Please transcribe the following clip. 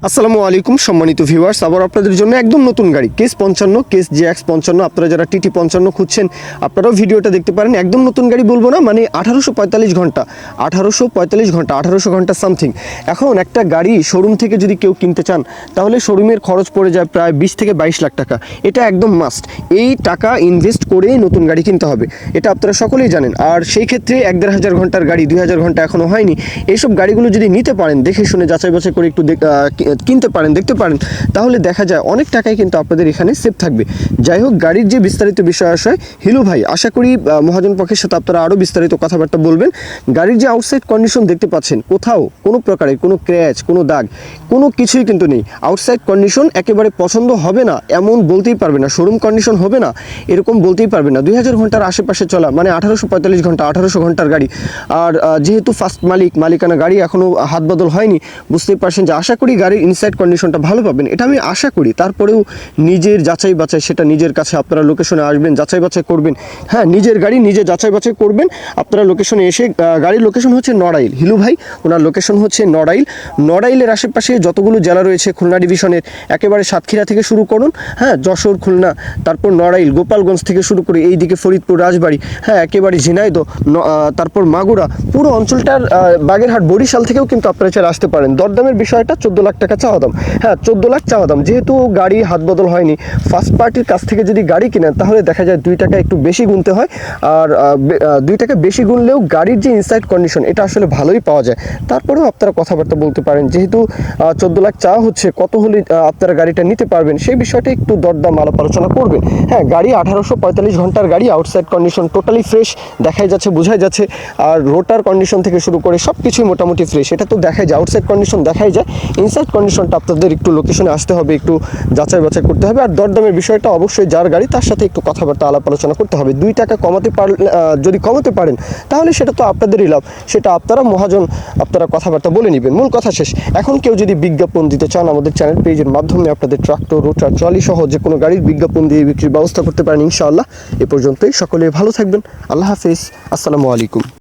আসসালামু আলাইকুম সম্মানিত ভিউয়ার্স, আবার আপনাদের জন্য একদম নতুন গাড়ি কেস 55 কেস জিএক্স 55। আপনারা যারা টিটি 55 খুঁজছেন আপনারাও ভিডিওটা দেখতে পারেন। একদম নতুন গাড়ি বলবো না, মানে 1845 ঘন্টা 1845 ঘন্টা সামথিং। এখন একটা গাড়ি শোরুম থেকে যদি কেউ কিনতে চান তাহলে শোরুমের খরচ পড়ে যায় প্রায় 20 থেকে 22 লাখ টাকা। এটা একদম মাস্ট, এই টাকা ইনভেস্ট করেই নতুন গাড়ি কিনতে হবে, এটা আপনারা সকলেই জানেন। আর সেই ক্ষেত্রে 1-1.5 ঘন্টার গাড়ি 2000 ঘন্টা এখনও হয়নি, এইসব গাড়িগুলো যদি নিতে পারেন দেখে শুনে যাচাই বাছাই করে একটু কিনতে পারেন, দেখতে পারেন, তাহলে দেখা যায় অনেক টাকাই কিন্তু আপনাদের এখানে সেভ থাকবে। যাই হোক, গাড়ির যে বিস্তারিত বিষয় আসে হিলু ভাই, আশা করি মহাজন পক্ষের সাথে আপনারা আরও বিস্তারিত কথাবার্তা বলবেন। গাড়ির যে আউটসাইড কন্ডিশন দেখতে পাচ্ছেন, কোথাও কোনো প্রকারের কোনো ক্র্যাচ, কোনো দাগ, কোনো কিছুই কিন্তু নেই। আউটসাইড কন্ডিশন একেবারে পছন্দ হবে না এমন বলতেই পারবে না, শোরুম কন্ডিশন হবে না এরকম বলতেই পারবে না। 2000 ঘন্টার আশেপাশে চলা, মানে 1845 ঘন্টা 1800 ঘন্টার গাড়ি। আর যেহেতু ফার্স্ট মালিকানা গাড়ি, এখনও হাত বদল হয়নি, বুঝতেই পারছেন যে আশা করি গাড়ির ইনসাইড কন্ডিশনটা ভালো পাবেন, এটা আমি আশা করি। তারপরেও নিজের যাচাই বাছাই, সেটা নিজের কাছে আপনারা লোকেশনে আসবেন, যাচাই বাছাই করবেন। হ্যাঁ, নিজের গাড়ি নিজে যাচাই বাছাই করবেন। আপনারা লোকেশনে এসে, গাড়ির লোকেশন হচ্ছে নড়াইল, হিলু ভাই ওনার লোকেশন হচ্ছে নড়াইল। নড়াইলের আশেপাশে যতগুলো জেলা রয়েছে খুলনা ডিভিশনের, একেবারে সাতক্ষীরা থেকে শুরু করুন, হ্যাঁ, যশোর, খুলনা, তারপর নড়াইল, গোপালগঞ্জ থেকে শুরু করে এইদিকে ফরিদপুর, রাজবাড়ী, হ্যাঁ, একেবারে ঝিনাইদহ, তারপর মাগুরা, পুরো অঞ্চলটার, বাগেরহাট, বরিশাল থেকেও কিন্তু আপনারা চলে আসতে পারেন। দরদামের বিষয়টা 14 লাখ টাকা চাওয়া দাম। হ্যাঁ, 14 লাখ চাওয়া দাম। যেহেতু গাড়ি হাত বদল হয়নি, ফার্স্ট পার্টির কাছ থেকে যদি গাড়ি কিনেন তাহলে দেখা যায় 2 টাকা একটু বেশি গুনতে হয়। আর 2 টাকা বেশি গুনলেও গাড়ির যে ইনসাইড কন্ডিশন এটা আসলে ভালোই পাওয়া যায়। তারপরেও আপনারা কথাবার্তা বলতে পারেন, যেহেতু 14 লাখ চাওয়া হচ্ছে, কত হলে আপনারা গাড়িটা নিতে পারবেন সেই বিষয়টা একটু দরদাম আলাপ আলোচনা করবেন। হ্যাঁ, গাড়ি 1845 ঘন্টার গাড়ি, আউটসাইড কন্ডিশন টোটালি ফ্রেশ দেখাই যাচ্ছে, বোঝাই যাচ্ছে। আর রোটার কন্ডিশন থেকে শুরু করে সব কিছুই মোটামুটি ফ্রেশ, এটা তো দেখাই যায়, আউটসাইড কন্ডিশন দেখাই যায়। ইনসাইড কন্ডিশনটা আপনাদের একটু লোকেশনে আসতে হবে, একটু যাচাই বাছাই করতে হবে। আর দরদামের বিষয়টা অবশ্যই যার গাড়ি তার সাথে একটু কথাবার্তা আলাপ আলোচনা করতে হবে। 2 টাকা কমাতে পারলে, যদি কমাতে পারেন তাহলে সেটা তো আপনাদেরই লাভ, সেটা আপনারা মহাজন, আপনারা কথাবার্তা বলে নেবেন। মূল কথা শেষ। এখন কেউ যদি বিজ্ঞাপন দিতে চান আমাদের চ্যানেল পেজের মাধ্যমে আপনাদের ট্রাক্টর, রোটার, ট্রলি সহ যে কোনো গাড়ির বিজ্ঞাপন দিয়ে বিক্রির ব্যবস্থা করতে পারেন ইনশাআল্লাহ। এ পর্যন্তই, সকলে ভালো থাকবেন। আল্লাহ হাফেজ, আসসালামু আলাইকুম।